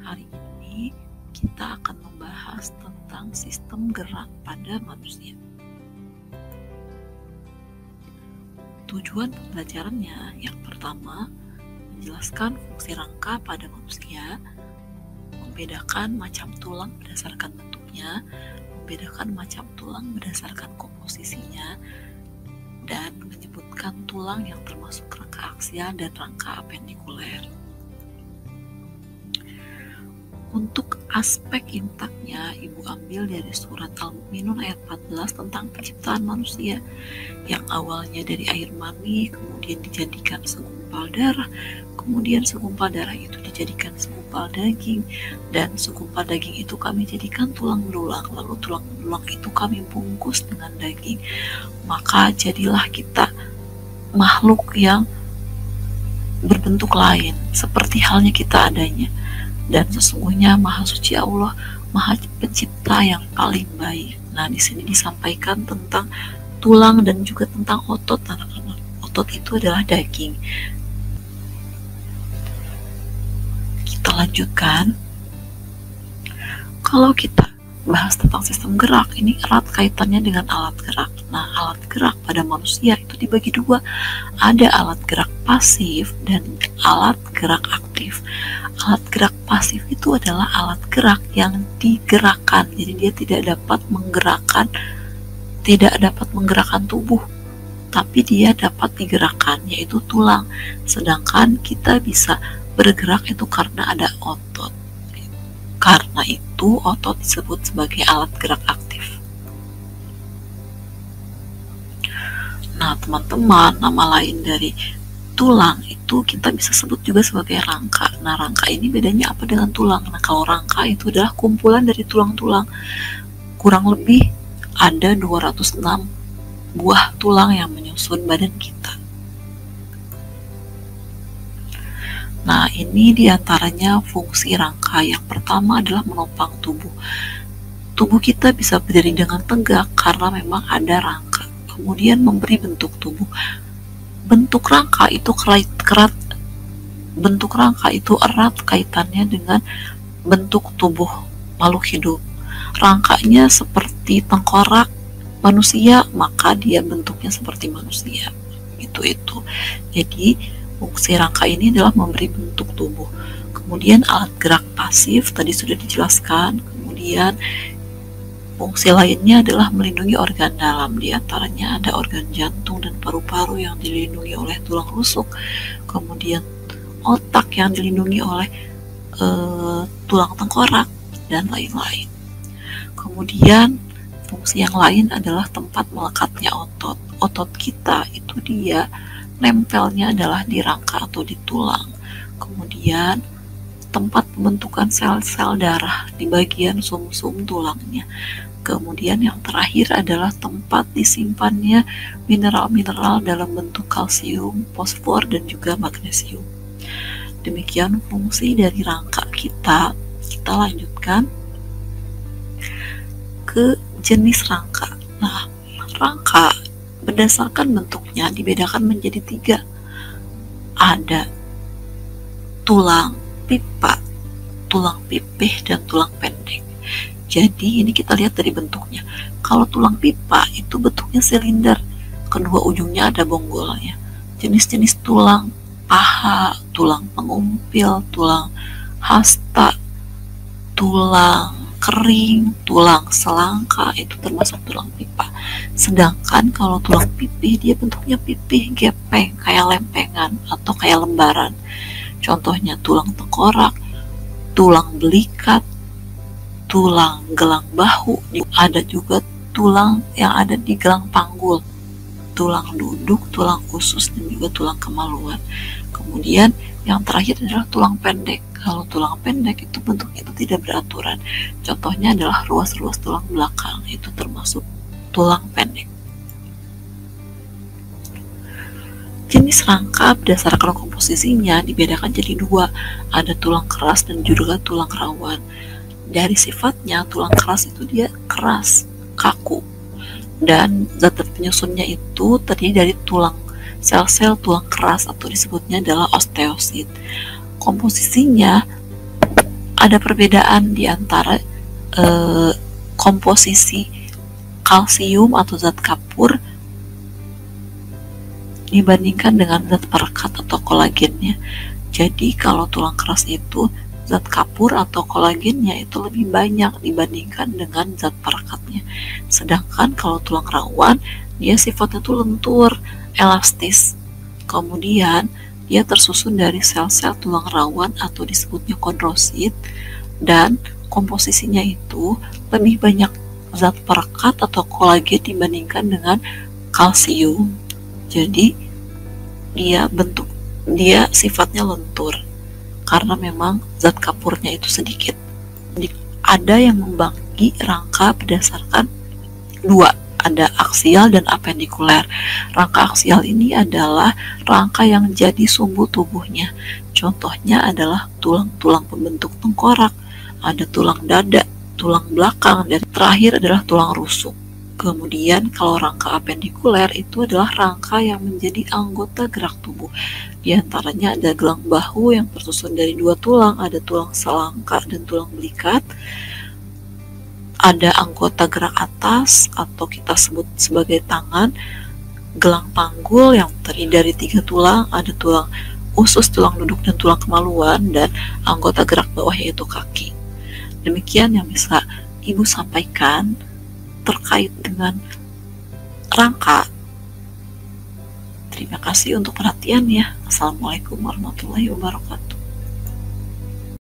Hari ini kita akan membahas tentang sistem gerak pada manusia. Tujuan pembelajarannya yang pertama, menjelaskan fungsi rangka pada manusia, membedakan macam tulang berdasarkan bentuknya, membedakan macam tulang berdasarkan komposisinya, dan menyebutkan tulang yang termasuk rangka aksial dan rangka apendikuler. Untuk aspek intaknya, Ibu ambil dari surat Al-Mu'minun ayat 14 tentang penciptaan manusia, yang awalnya dari air mani, kemudian dijadikan segumpal darah, kemudian segumpal darah itu dijadikan segumpal daging, dan segumpal daging itu kami jadikan tulang belulang, lalu tulang belulang itu kami bungkus dengan daging, maka jadilah kita makhluk yang berbentuk lain, seperti halnya kita adanya. Dan sesungguhnya Maha Suci Allah, Maha Pencipta yang paling baik. Nah, di sini disampaikan tentang tulang dan juga tentang otot anak-anak. Otot itu adalah daging. Kita lanjutkan. Kalau kita bahas tentang sistem gerak, ini erat kaitannya dengan alat gerak. Nah, alat gerak pada manusia itu dibagi dua. Ada alat gerak pasif dan alat gerak aktif. Alat gerak pasif itu adalah alat gerak yang digerakkan, jadi dia tidak dapat menggerakkan tubuh, tapi dia dapat digerakkan, yaitu tulang. Sedangkan kita bisa bergerak itu karena ada otot. Karena itu otot disebut sebagai alat gerak aktif. Nah, teman-teman, nama lain dari tulang itu kita bisa sebut juga sebagai rangka. Nah, rangka ini bedanya apa dengan tulang? Nah, kalau rangka itu adalah kumpulan dari tulang-tulang. Kurang lebih ada 206 buah tulang yang menyusun badan kita. Nah, ini diantaranya fungsi rangka. Yang pertama adalah menopang tubuh. Tubuh kita bisa berdiri dengan tegak karena memang ada rangka. Kemudian memberi bentuk tubuh. Bentuk rangka itu erat kaitannya dengan bentuk tubuh makhluk hidup. Rangkanya seperti tengkorak manusia, maka dia bentuknya seperti manusia. Itu. Jadi fungsi rangka ini adalah memberi bentuk tubuh. Kemudian alat gerak pasif tadi sudah dijelaskan. Kemudian fungsi lainnya adalah melindungi organ dalam. Di antaranya ada organ jantung dan paru-paru yang dilindungi oleh tulang rusuk. Kemudian otak yang dilindungi oleh tulang tengkorak dan lain-lain. Kemudian fungsi yang lain adalah tempat melekatnya otot. Otot kita itu dia nempelnya adalah di rangka atau di tulang. Kemudian tempat pembentukan sel-sel darah di bagian sumsum tulangnya. Kemudian yang terakhir adalah tempat disimpannya mineral-mineral dalam bentuk kalsium, fosfor, dan juga magnesium. Demikian fungsi dari rangka kita. Kita lanjutkan ke jenis rangka. Nah, rangka berdasarkan bentuknya dibedakan menjadi 3. Ada tulang pipa, tulang pipih, dan tulang pendek. Jadi ini kita lihat dari bentuknya. Kalau tulang pipa itu bentuknya silinder, kedua ujungnya ada bonggolnya. Jenis-jenis tulang paha, tulang pengumpil, tulang hasta, tulang kering, tulang selangka, itu termasuk tulang pipa. Sedangkan kalau tulang pipih, dia bentuknya pipih gepeng, kayak lempengan atau kayak lembaran. Contohnya tulang tengkorak, tulang belikat, tulang gelang bahu, ada juga tulang yang ada di gelang panggul, tulang duduk, tulang usus, dan juga tulang kemaluan. Kemudian yang terakhir adalah tulang pendek. Kalau tulang pendek itu bentuknya itu tidak beraturan. Contohnya adalah ruas-ruas tulang belakang, itu termasuk tulang pendek. Jenis rangka berdasarkan komposisinya dibedakan jadi 2. Ada tulang keras dan juga tulang rawan. Dari sifatnya, tulang keras itu dia keras, kaku. Dan zat penyusunnya itu terdiri dari tulang, sel-sel tulang keras atau disebutnya adalah osteosit. Komposisinya ada perbedaan di antara komposisi kalsium atau zat kapur dibandingkan dengan zat perekat atau kolagennya. Jadi kalau tulang keras itu zat kapur atau kolagennya itu lebih banyak dibandingkan dengan zat perekatnya. Sedangkan kalau tulang rawan dia sifatnya tuh lentur, elastis. Kemudian dia tersusun dari sel-sel tulang rawan atau disebutnya kondrosit, dan komposisinya itu lebih banyak zat perekat atau kolagen dibandingkan dengan kalsium. Jadi dia sifatnya lentur karena memang zat kapurnya itu sedikit. Ada yang membagi rangka berdasarkan dua, ada aksial dan apendikuler. Rangka aksial ini adalah rangka yang jadi sumbu tubuhnya. Contohnya adalah tulang-tulang pembentuk tengkorak, ada tulang dada, tulang belakang, dan terakhir adalah tulang rusuk. Kemudian kalau rangka apendikuler itu adalah rangka yang menjadi anggota gerak tubuh. Di antaranya ada gelang bahu yang tersusun dari dua tulang, ada tulang selangka dan tulang belikat. Ada anggota gerak atas atau kita sebut sebagai tangan, gelang panggul yang terdiri dari 3 tulang, ada tulang usus, tulang duduk, dan tulang kemaluan, dan anggota gerak bawah yaitu kaki. Demikian yang bisa Ibu sampaikan terkait dengan rangka. Terima kasih untuk perhatiannya. Assalamualaikum warahmatullahi wabarakatuh.